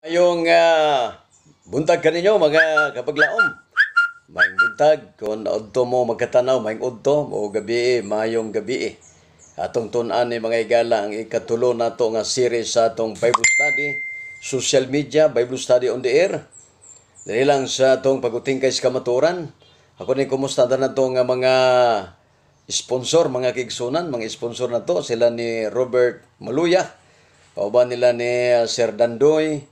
Yung buntag kaninyo mga kapaglaom. Maayong buntag kung udto mo magkatanaw maayong udto o gabi mayong gabi. Atong tun-an ni mga igala ang ikatulo nato nga series sa atong Bible study, social media, Bible study on the air. Dahil lang sa atong pagutingkay sa kamaturan. Ako ni kumusta na to nga mga sponsor, mga kigsunan, mga sponsor na to. Sila ni Robert Maluya, kauban nila ni Sir Dandoy,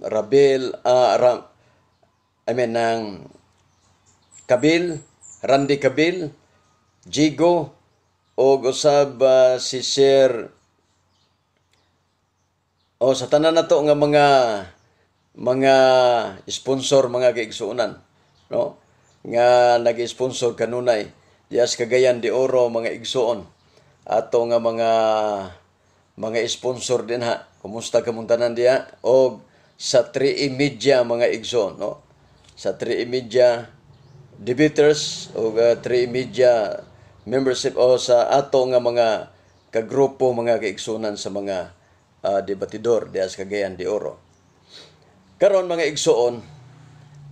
Rabel, ng Kabil, Randy Kabil, Jigo, o usab si Sir, o sa tanan na to nga mga sponsor, mga kaigsuunan, no? Nga nag-sponsor kanunay dias Cagayan de Oro, mga igsuon. Ato nga mga sponsor din ha. Kumusta kamuntanan diya? O sa 3E Media, mga igsoon, no? Sa 3E Media debaters o 3E Media membership o sa ato nga mga kagrupo, mga kaigsunan sa mga debatidor dias Cagayan de Oro. Karon mga igsoon,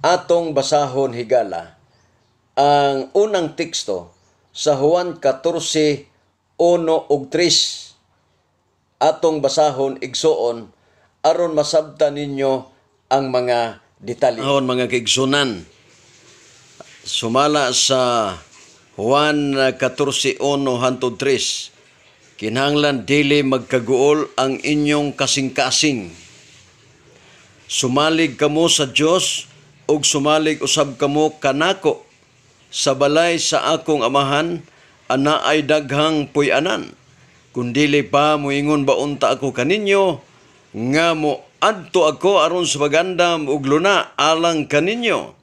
atong basahon higala ang unang teksto sa Juan 14:1 ug 3. Atong basahon igsoon aron masabtan ninyo ang mga detalye. Ahon mga kaigsunan, sumala sa Juan 14:1 hangtod 3, kinahanglan dili magkaguol ang inyong kasing-kasing. Sumalig kamo sa Dios ug sumalig usab kamo kanako. Sa balay sa akong amahan ana ay daghang puy-anan. Kung dili pa moingon ba unta ako kaninyo nga mo adto ako aron sa pagandam ug luna alang kaninyo.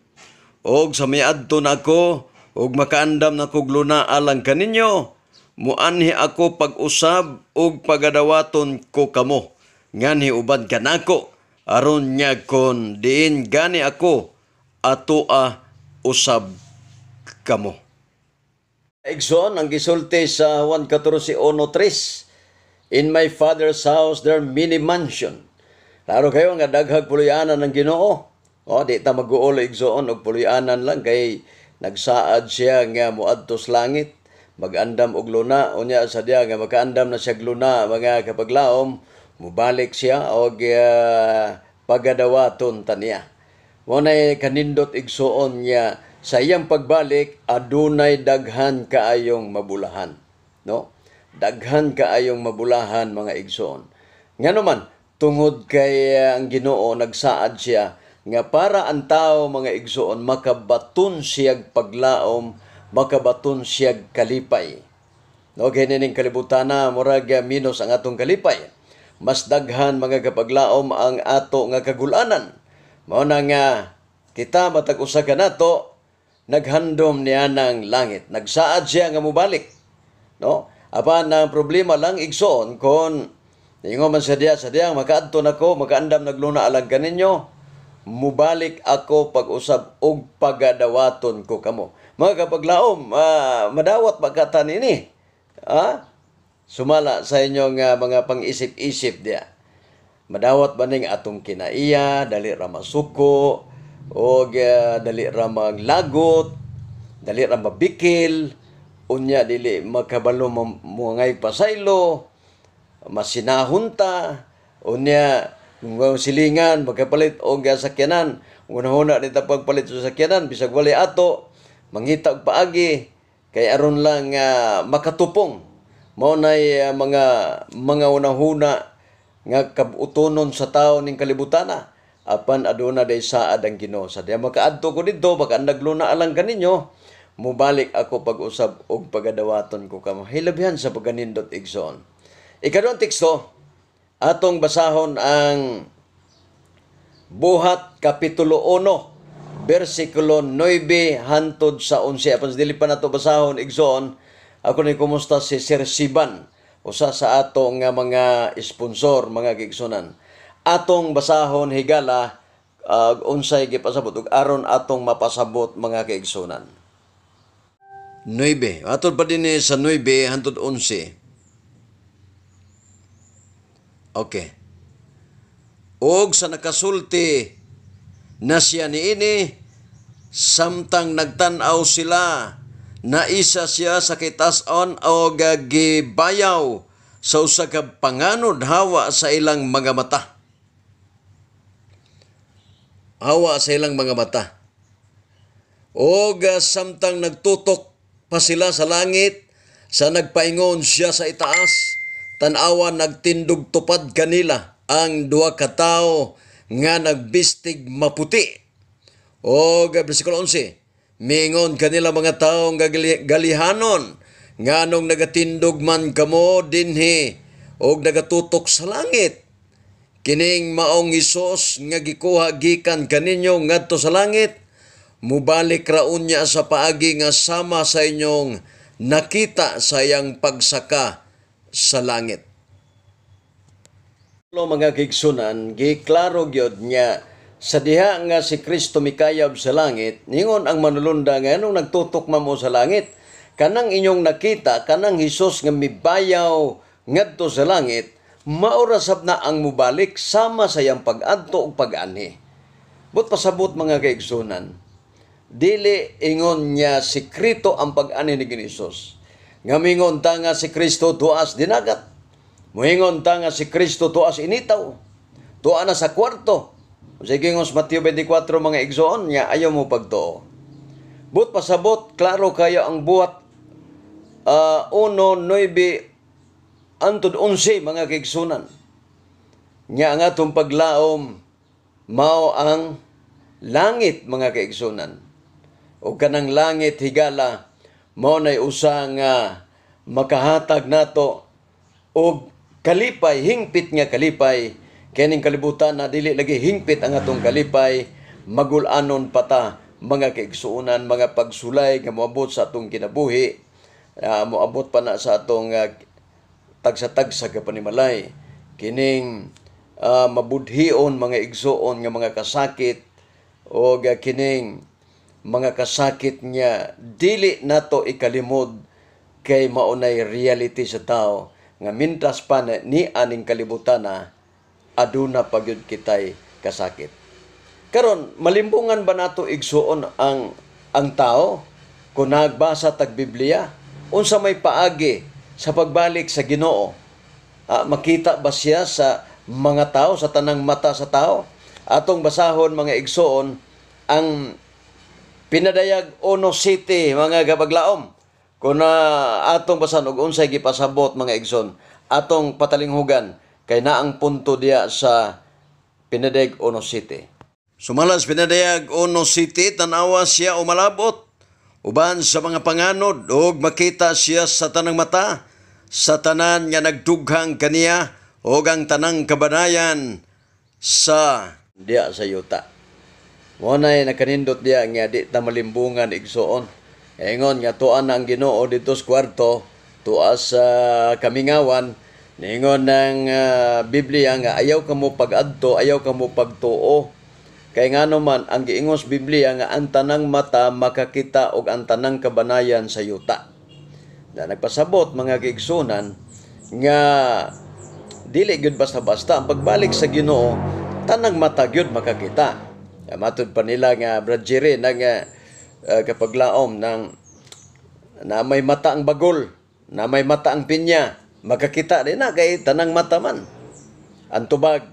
Og sa miadto na ako ug makaandam na kog luna alang kaninyo, muanhi ako pag-usab ug pagadawaton ko kamo. Ngani ubad kanako aron nya kon diin gani ako atoa usab kamo. Igsoon ang gisulti sa Juan 14:1-3. In my Father's house there are many mansion. Klaro kayo nga daghag puloy-anan ng Ginoo. O di ta mag-uol igsoon og puloy-anan lang kay nagsaad siya nga moadto sa langit, magandam og luna, unya sa diya nga makaandam na siya luna, mga kapaglaom, mubalik siya og pagadawaton taniya. Mo nay kanindot igsoon niya sa iyang pagbalik adunay daghan kaayong mabulahan, no? Daghan kaayong mabulahan, mga igsoon. Nganuman tungod kay ang Ginoo nagsaad siya nga para ang tao, mga igsoon, makabaton siyag paglaom, makabaton siyag kalipay. No, kinining kalibutan na murag minus ang atong kalipay. Mas daghan, mga kapaglaom, ang ato nga kagulanan. Mao na nga kita matag usa ka nato naghandom niya ng langit. Nagsaad siya nga mubalik. No? Apan ang problema lang igsoon kon ingon man sa diya makaadto nako, makaandam nagluna alang kaninyo, mubalik ako pag-usab og pagadawaton ko kamo. Mga kapaglaom, madawat magkatan ini. Sumala sa inyong mga pang-isip-isip diya. Madawat ba ning atong kinaiya, dali ra masuko, o dali ra maglagot, dali ra mabikil, unya dili makabalo mungay pasaylo, masinahunta, unya silingan magkapalit og sakyanan, una-una dita pagpalit sa sakyanan bisag wali ato mangita og paagi kay aron lang makatupong. Mao nay mga unahuna nga kabutonon sa tawo ning kalibutana. Apan aduna day saad ang Ginoo. Sa diya makaadto ko didto, baka nagluna alang kaninyo, mubalik ako pag-usab og pagadawaton ko kamo. Hilabhan sa pagganindot igsoon. Ikaduhang teksto, atong basahon ang Buhat Kapitulo 1, versikulo 9 hantod sa 11. Apan dili pa nato basahon igsoon, ako ni kumusta si Sir Siban, usa sa ato nga mga sponsor, mga kigsunan. Atong basahon higala unsay gipasabot ug aron atong mapasabot, mga kaigsunan. 9. Atod pa din sa 9 hangtod 11. Okay. og sa nakasulti na siya niini, samtang nagtan-aw sila na isa siya sa kitas-on o gibayaw sa usa ka panganod hawa sa ilang mga mata. Hawa sa ilang mga mata. O samtang nagtutok pa sila sa langit, sa nagpaingon siya sa itaas, tan-awan nagtindog tupad kanila ang duha ka tawo nga nagbistig maputi. O bersikulo 11, mingon kanila mga tawo nga galihanon, nganong nagatindog man kamo dinhi og nagatutok sa langit. Kining maong Hesus nga gikuha gikan kaninyo ngadto sa langit, mubalik raon niya sa paagi nga sama sa inyong nakita sa iyang pagsaka sa langit. Mga kigsunan, giklaro gyud niya sa diha nga si Kristo mikayab sa langit, ningon ang manulunda nga anong nagtutok mamo sa langit, kanang inyong nakita, kanang Hesus nga mibayaw ngadto sa langit, maurasab na ang mubalik sama sa iyang pag-adto ug pag-anhi. But pasabot mga kaigsunan, dili ingon niya sikrito ang pag-anhi ni Hesus. Nga mingon ta nga si Kristo tuas dinagat. Moingon ta nga si Kristo tuas initaw. Tuwa na sa kwarto. Sige ngos Mateo 24 mga igsoon niya ayaw mo pagtuo. But pasabot klaro kayo ang buhat 1:9 antod 11 mga kaigsunan. Nya nga atong paglaom mao ang langit mga kaigsunan. O kanang langit higala mao nay usa nga makahatag nato og kalipay, hingpit nga kalipay. Kining kalibutan na dili lagi hingpit ang atong kalipay, magul-anon pata mga kaigsunan, mga pagsulay nga moabot sa atong kinabuhi, moabot pa na sa atong tagsa-tagsa ka panimalay. Kining mabudhion mga igsuon nga mga kasakit o kining mga kasakit niya dili nato ikalimod kay maunay reality sa tao nga mintas pa ni aning kalibutan na aduna pagyud kitay kasakit. Karon malimbungan ba nato igsuon ang tao kung nagbasa tag Biblia unsa may paagi sa pagbalik sa Ginoo? Makita ba siya sa mga tao, sa tanang mata sa tao? Atong basahon mga igsoon ang pinadayag 1:7 mga kabaglaom. Kung atong basan og unsay gipasabot mga igsoon, atong patalinghugan kay naang punto diya sa pinadayag 1:7. Sumalas pinadayag 1:7, tanawa siya umalabot uban sa mga panganod ug makita siya sa tanang mata, sa tanan nga nagdughang kaniya ug ang tanang kabanayan sa diya sa yuta. Mo nay nakanindot diya nga di ta malimbungan igsuon. Ingon nga tuan na ang Ginoo dito sa kwarto, tuwa sa kamingawan, ningon ng Biblia nga ayaw ka mo pag-adto, ayaw ka mo pagtuo. Kay nga naman, ang giingos Biblia nga ang tanang mata makakita og ang tanang kabanayan sa yuta. Na nagpasabot mga kaigsunan nga dili gyud basta-basta ang pagbalik sa Ginoo, tanang mata gyud makakita. Matud pa nila nga Brad Jerry nga kapag laom ng na may mata ang bagol, na may mata ang pinya, makakita din na kay tanang mata man. Ang tubag,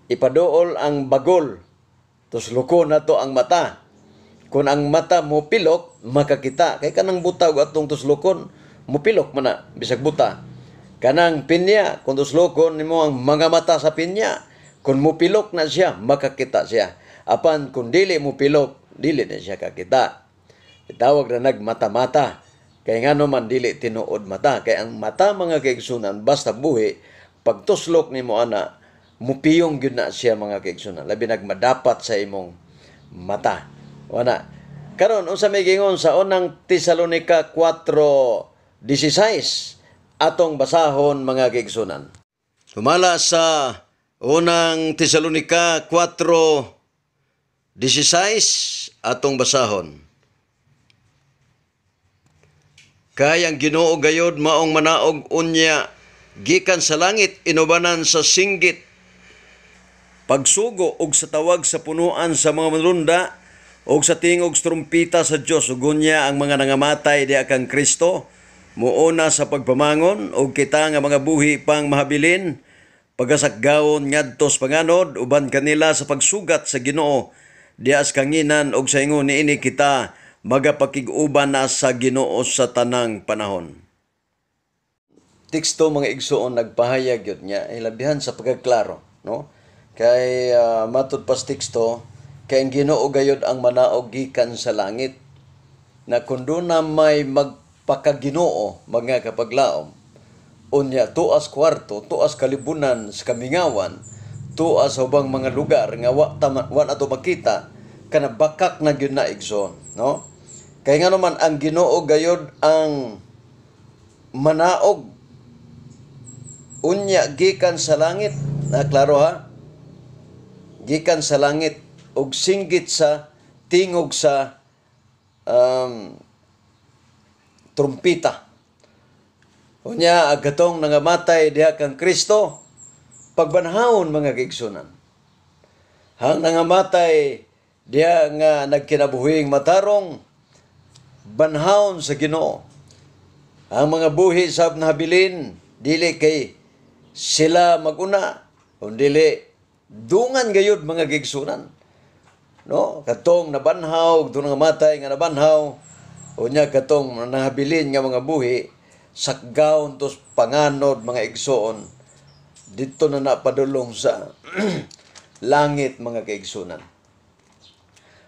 ipaduol ang bagol, tusluko na to ang mata. Kung ang mata mo pilok, makakita. Kay kanang buta o atong tuslukon, mo pilok man na, bisag buta. Kanang pinya, kung tuslukon nimo ang mga mata sa pinya, kung mo pilok na siya, makakita siya. Apan kung dili mo pilok, dili na siya kakita. Itawag na nagmata-mata. Kaya nga naman dili tinuod mata. Kaya ang mata mga kaigsunan, basta buhi, pagtuslok ni mo ana, mupiyong yun na siya mga kaigsunan. Labi nagmadapat sa imong mata. Wana. Karon unsa may gingon sa unang Tesalonica 4:16 atong basahon mga kaigsunan. Tumala sa unang Tesalonica 4:16 atong basahon. Kay ang Ginoo gayod maong manaog unya gikan sa langit inubanan sa singgit pagsugo og sa tawag sa punuan sa mga manlunda og sa tingog sa trumpita sa Dios ug unya ang mga nangamatay diha kang Kristo muuna sa pagpamangon og kita nga mga buhi pang mahabilin pagasakgawon ngadto sa panganod uban kanila sa pagsugat sa Ginoo diha sa kanginan og sa ingon niini kita magapakig-uban na sa Ginoo sa tanang panahon. Teksto mga igsoon nagpahayag yun niya ilabihan sa pagkaklaro, no? Kay matud pas teksto kay ang Ginoo gayud ang manaog gikan sa langit na kundo na may magpakaginoo mga kapaglaom unya tuas kwarto, tuas kalibunan sa kamingawan, tuas sa ubang mga lugar nga wa ato makita kana bakak na gyud na igsoon, no? Kay nga naman ang Ginoo gayud ang manaog unya gikan sa langit, na klaro ha? Gikan sa langit og singgit sa tingog sa trumpita. Unya agatong nangamatay diha kang Kristo pagbanhawon mga kaigsunan. Hang nangamatay diha nga nagkinabuhing matarong banhawon sa Ginoo. Ang mga buhi sab nahabilin dili kay sila maguna undili dungan gayud mga kaigsunan. No, katong nabanhaw ug nangamatay nga nabanhaw unya katong nahabilin nga mga buhi sakgawon tos panganod mga igsoon dito na napadulong sa langit mga kaigsunan.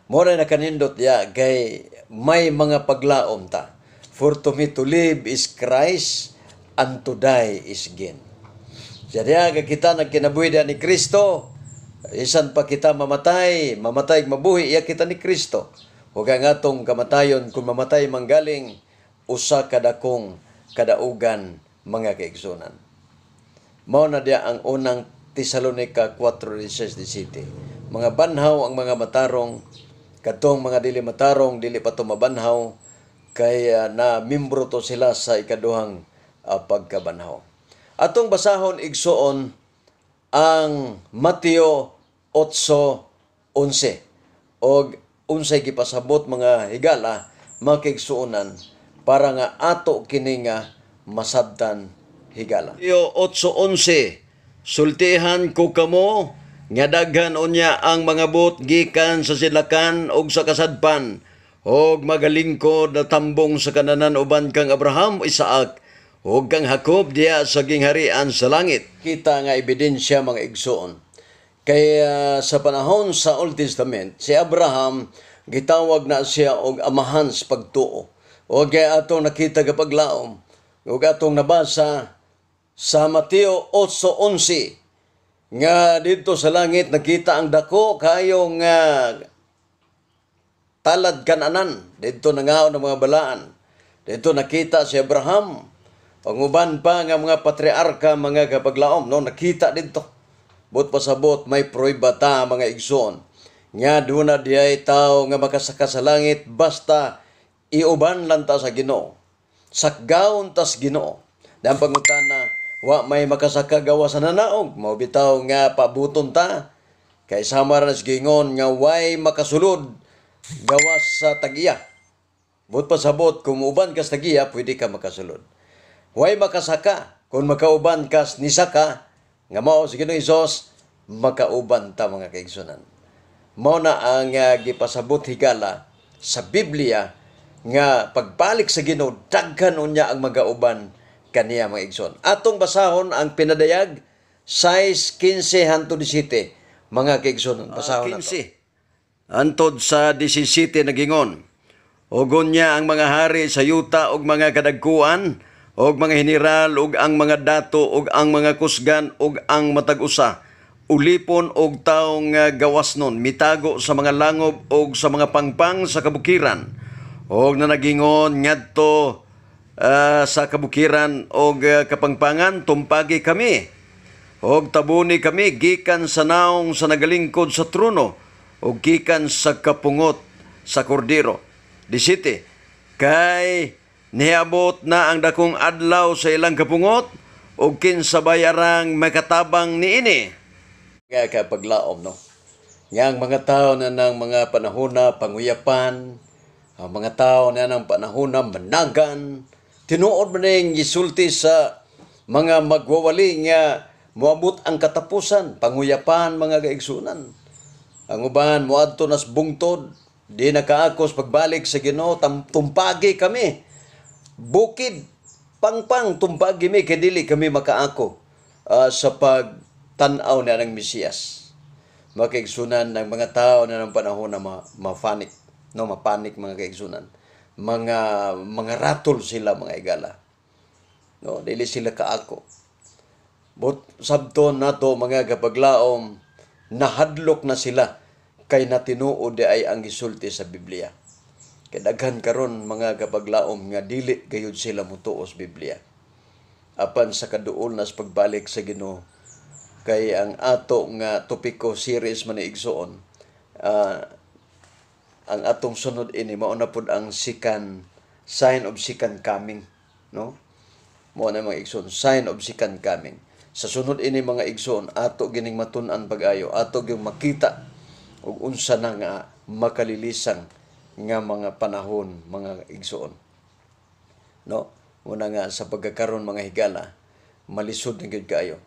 Mora na kanindot ya kay may mga paglaom ta. For to me to live is Christ and to die is gain. Jadi kita nagkinabuhi ni Kristo, isan pa kita mamatay mabuhi iya kita ni Kristo. Huwag ang atong kamatayon kung mamatay manggaling usa kadakong kadaugan mga kaigsunan. Mao na dia ang unang Tesalonica 4:17. Mga banhaw ang mga matarong, katong mga dili matarong, dili pa to mabanhaw, kay na membro to sila sa ikaduhang pagkabanhaw. Atong basahon igsoon ang Mateo 8:11 og unsay gipasabot mga higala makigsuonan para nga ato kini nga masabtan higala. Mateo 8:11 sultihan ko kamo nga daghan unya ang mga bot gikan sa silakan ug sa kasadpan og magalingkod na tambong sa kananan uban kang Abraham, Isaac ug kang Jacob diya sa gingharian sa langit. Kita nga ebidensya mga igsoon. Kaya sa panahon sa Old Testament, si Abraham gitawag na siya og amahan sa pagtuo. O kaya atong nakita kapaglaom, o atong nabasa sa Mateo 8:11 nga dito sa langit nakita ang dako kayo nga talad kananan dito nangaon ng mga balaan. Dito nakita si Abraham, ang uban pa nga mga patriarka mga kapaglaom, no, nakita dito. But pasabot may prueba ta mga igsoon. Nga doon na diay tao nga makasaka sa langit basta iuban lang ta sa Ginoo. Sakgawon tas Ginoo. Dan pangutana, wa may makasaka gawa sa nanaog. Mao bitaw nga pabuton ta. Kay samar na gingon nga way makasulod gawas sa tagiya. But pasabot kung uban kas tagiya, pwede ka makasulod. Way makasaka kung makauban kas ni saka nga mao si Ginoong Hesus makauban ta mga kaigsunan. Mao na ang gipasabot higala sa Biblia nga pagbalik sa Ginoo daghan unya ang magauban kaniya mga igsoon. Atong basahon ang pinadayag 6:15 hangtod 17 mga kaigsoon. Basahon nato. 15 hangtod sa 17 nagingon. Ugon niya ang mga hari sa yuta og mga kadagkuan og mga general og ang mga dato og ang mga kusgan og ang matag-usa ulipon og taong gawasnon mitago sa mga langob og sa mga pangpang sa kabukiran og nanagingon ngadto sa kabukiran og kapangpangan tumpagi kami og tabuni kami gikan sa naong sa nagalingkod sa trono og gikan sa kapungot sa kordero. 17 kay niabot na ang dakong adlaw sa ilang kapungot ug kinsa bayarang makatabang niini. Nga kapaglaom, no? Nga ang mga tao na ng mga panahon na panguyapan, ang mga tao na ng panahon na managan, tinuod man yung gisulti sa mga magwawali nga moabot ang katapusan, panguyapan mga kaigsunan. Ang uban moadto nas bungtod, di nakaakos pagbalik sa Ginoo, tumpagi kami. Bukid pangpang tumpagi mi kay dili kami makaako sa pagtan-aw na ng Mesiyas. Mga kaigsunan ng mga tao na ng panahon na mapanik, no, mapanik mga kaigsunan. Mga ratol sila mga igala. No, dili sila kaako. But sabton nato mga kapaglaom, nahadlok na sila kay natinuod di ay ang gisulti sa Biblia. Kay daghan karon mga kapaglaom nga dili gayud sila mutuos Biblia. Apan sa kaduol nas pagbalik sa Ginoo, kay ang ato nga topiko series man igsoon, ang atong sunod ini mao na pud ang sign of second coming, no? Mao na mga igsoon, sign of second coming. Sa sunod ini mga igsoon, ato gining matun-an pag-ayo, ato gyud makita ug unsa na nga makalilisang nga mga panahon mga igsoon. No? Muna nga sa pagkakaroon mga higala, malisod na gyud kaayo.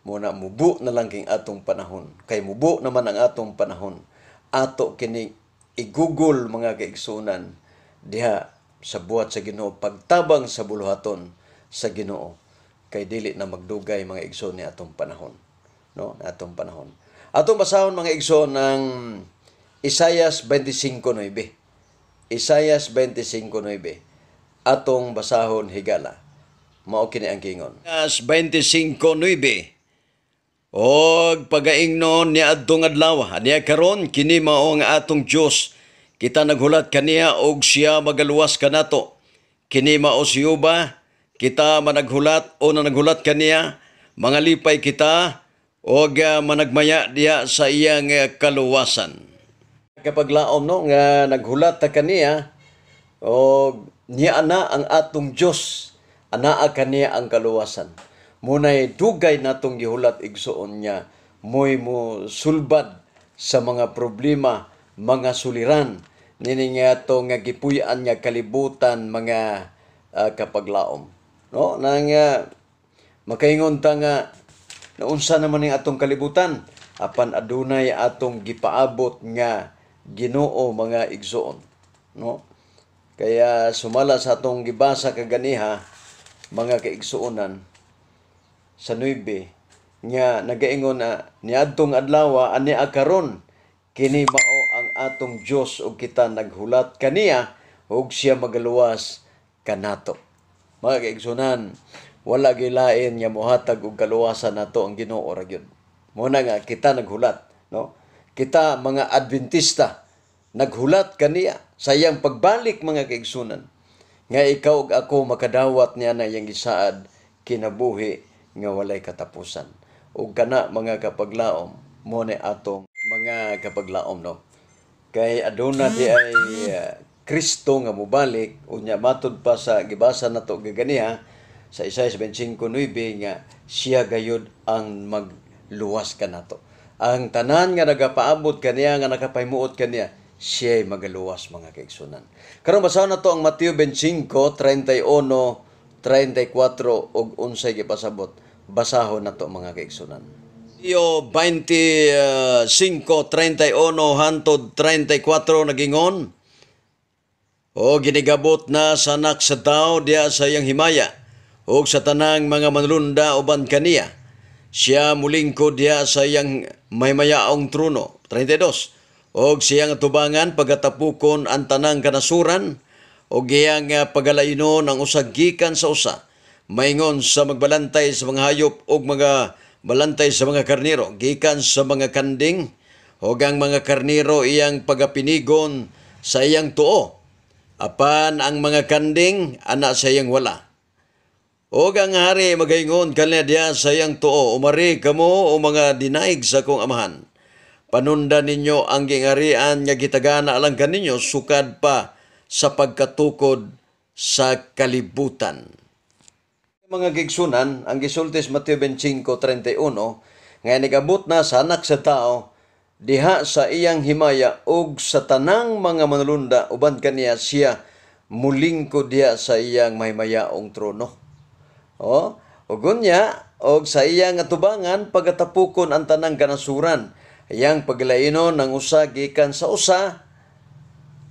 Muna mubo na lang king atong panahon. Kay mubo naman ang atong panahon. Ato kini igugol mga kaigsunan diha sa buhat sa Ginoo, pagtabang sa buluhaton sa Ginoo, kay dili na magdugay mga igsoon ni atong panahon, no, atong panahon. Atong basahon mga igsoon ng Isaias 25:9. Isaias 25:9. Atong basahon higala. Mao kini ang kingon. Isaias 25:9. Og pagaingnon ni adtong adlaw, aniya karon kini mao nga atong Dios. Kita naghulat kaniya og siya magaluwas kanato. Kini mao si Yuba, kita managhulat o nanaghulat kaniya, mga lipay kita o managmaya diya sa iyang kaluwasan. Kapag laom no, nga naghulat ta kaniya o niya ana ang atong Diyos, anaa kaniya ang kaluwasan. Munay dugay natong gihulat igsuon niya, mo'y mo sulbad sa mga problema, mga suliran, nini nga to nga gipuy-an niya kalibutan mga kapaglaom. No, nang makaingon ta nga naunsa naman ning atong kalibutan, apan adunay atong gipaabot nga Ginoo mga igsoon, no? Kaya sumala sa atong gibasa kaganiha mga kaigsuonan sa 9 nga nagaingon na niadtong adlaw ani karon kini mao ang atong Dios ug kita naghulat kaniya ug siya magaluwas kanato. Mga kaigsunan, wala gilain nga mohatag og kaluwasan nato ang Ginoo ra gyud. Muna nga kita naghulat, no? Kita mga Adventista naghulat kaniya sa iyang pagbalik mga kaigsunan nga ikaw ug ako makadawat niya na iyang gisaad kinabuhi nga walay katapusan. Ug kana mga kapaglaom mo ni atong mga kapaglaom, no? Kay aduna di ay Kristo nga mobalik unya matud pa sa gibasa nato gaganiha sa Isaias 25:9 nga siya gayud ang magluwas kanato. Ang tanan nga nagapaabot kaniya nga nakapahimuot kaniya, siya magaluwas mga kaigsunan. Karon basahon nato ang Mateo 25:31, 34 ug 11 gipasabot. Basahon nato mga kaigsunan. Mateo 25:31 hangtod 34 nagingon, o ginigabot na sa anak sa tao diya sa iyang himaya, o sa tanang mga manlunda uban kaniya. Siya mulingkod diya sa iyang maymayaong trono. 32. O siyang tubangan pagatapukon ang tanang kanasuran, o giyang pagalaynon ang usag gikan sa usa. Maingon sa magbalantay sa mga hayop o mga balantay sa mga karniro, gikan sa mga kanding, o ang mga karniro iyang pagapinigon sa iyang tuo. Apan ang mga kanding, anak sa iyang wala. O ang hari magaingon kaniya diya sa iyang tuo, umari kamo o mga dinaig sa kong amahan. Panunda ninyo ang gingarian nga gitagana lang kaninyo, sukad pa sa pagkatukod sa kalibutan. Mga gigsunan, ang gisultis Mateo 25:31, nga nagabot na sa anak sa tao diha sa iyang himaya ug sa tanang mga manulunda uban kaniya siya mulingkod diha sa iyang maymayaong trono. Ug unya og sa iyang atubangan pagatapukon ang tanang kanasuran, iyang paglainon ng usa gikan sa usa,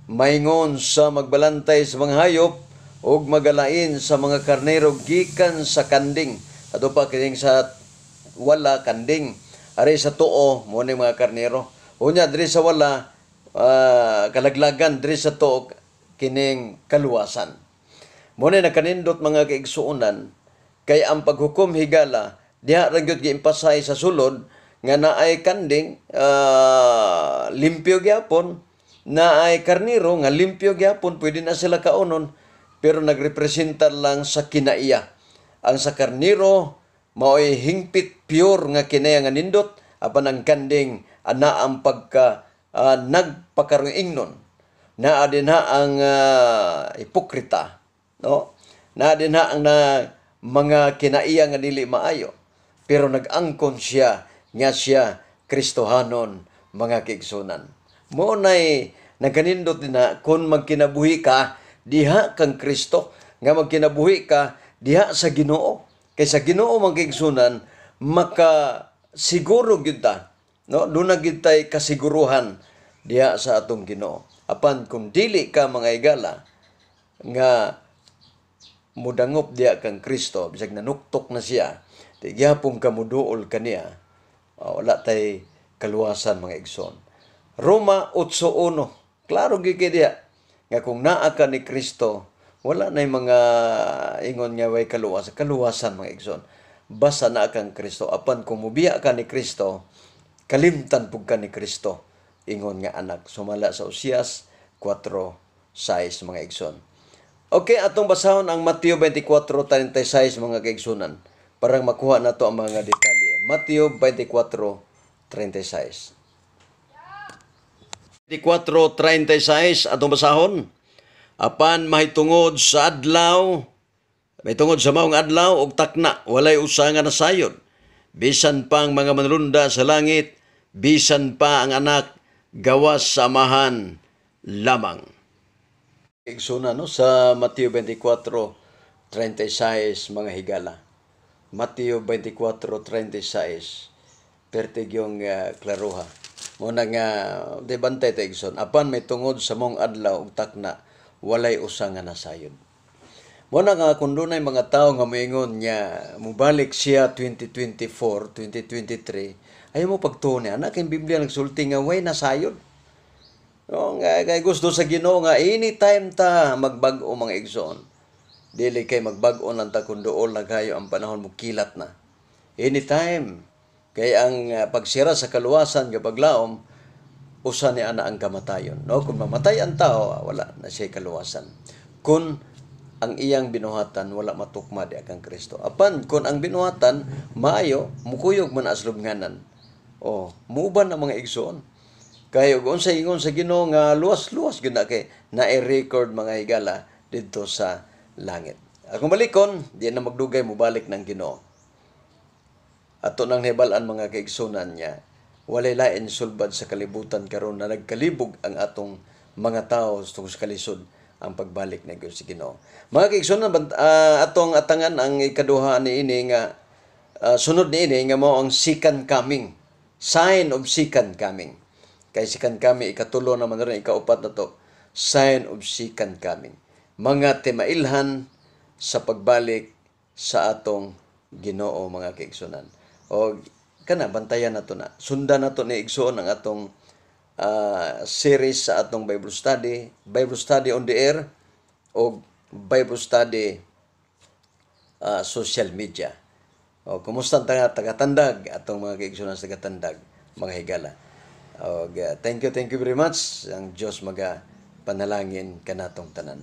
maingon sa magbalantay sa mga hayop ug magalain sa mga karnero gikan sa kanding. Ato pa kining sa wala kanding, ari sa tuo mo ni mga karnero. Unya diri sa wala kalaglagan, diri sa tuo kining kaluwasan. Mo ni nakanindot mga kaigsuonan kay ang paghukom higala diha ra gyud giimpasay sa sulod nga naay kanding limpyo gyapon, naay karnero nga limpyo gyapon, pwede na sila kaunon, pero nagrepresenta lang sa kinaiya. Ang sa karnero mao'y hingpit pure nga kinaya nga nindot, apan ang kanding ana ang pagka nagpakarong ingnon. Naa din ha ang hipokrita, no? Naa din ha ang mga kinaiya nga dili maayo, pero nag-angkon siya nga siya Kristohanon, mga kaigsunan. Mo nay nagkanindot din na kung magkinabuhi ka diha kang Kristo, nga magkinabuhi ka diha sa Ginoo. Kay sa Ginoo mga kaigsunan, makasiguro gyud ta, no? Doon na gyud tay kasiguruhan diha sa atong Ginoo. Apan kung dili ka mga higala nga mudangop diha kang Kristo, bisag nanuktok na siya, di gyapon ka muduol kaniya, wala tay kaluwasan mga igsoon. Roma 8:1, klaro gyud kay diha nga kung naa ka ni Kristo, wala nay mga ingon nga way kaluwasan mga igsoon. Basta naa kang Kristo, apan kung mubiya ka ni Kristo, kalimtan pug ka ni Kristo, ingon nga anak. Sumala sa Usias 4:6 mga igsoon. Okay, atong basahon ang Mateo 24:36 mga kaigsunan para makuha nato ang mga detalye. Mateo 24:36. 24:36 atong basahon. Apan mahitungod sa adlaw, mahitungod sa maong adlaw og takna, walay usa nga nasayod. Bisan pa ang mga manlunda sa langit, bisan pa ang anak, gawas sa amahan lamang. Igsuna no sa Mateo 24:36 mga higala. Mateo 24:36 pertigyong klaruha. Muna nga di bantay ta igsoon. Apan may tungod sa mong adlaw ug takna, walay usa nga nasayod. Muna nga kung dunay mga tawo nga moingon niya mubalik siya 2024, 2023, ayaw mo pagtuon niya. Anak, yung Biblia nagsulti nga way nasayod. No, kay gusto sa Ginoo nga anytime ta magbag-o mga igsoon. Dili kay magbag-o lang ta kun duol na kayo ang panahon mo kilat na. Anytime. Kay ang pagsira sa kaluwasan nga paglaom usa ni ana ang kamatayon. No, kung mamatay ang tao, wala na siya kaluwasan. Kung ang iyang binuhatan wala matukma di akang Kristo. Apan kung ang binuhatan maayo, mukuyog man as lubnganan. Muuban ang mga igsoon. Kaya kung sa ingon sa Ginoo nga luwas-luwas gyud na kay na-record mga higala didto sa langit. Akong balikon, di na magdugay mo balik ng Ginoo. Ato nang hibalan mga kaigsunan niya, walay lain sulbad sa kalibutan karon na nagkalibog ang atong mga tao sa kalisod ang pagbalik na gyud sa Ginoo. Mga kaigsunan, atong atangan ang ikaduha ni ini nga sunod ni ini nga mao ang second coming. Sign of second coming. Kay second coming, ikatulo naman rin, ikaupat na to, sign of second coming. Mga timailhan sa pagbalik sa atong Ginoo mga kaigsunan. O kana, bantayan na to na. Sundan na to ni igsoon ang atong series sa atong Bible Study on the Air, o Bible Study social media. O kumusta ang tagatandag atong mga kaigsunan sa tagatandag, mga higala. Thank you very much. Ang Diyos panalangin kanatong tanan.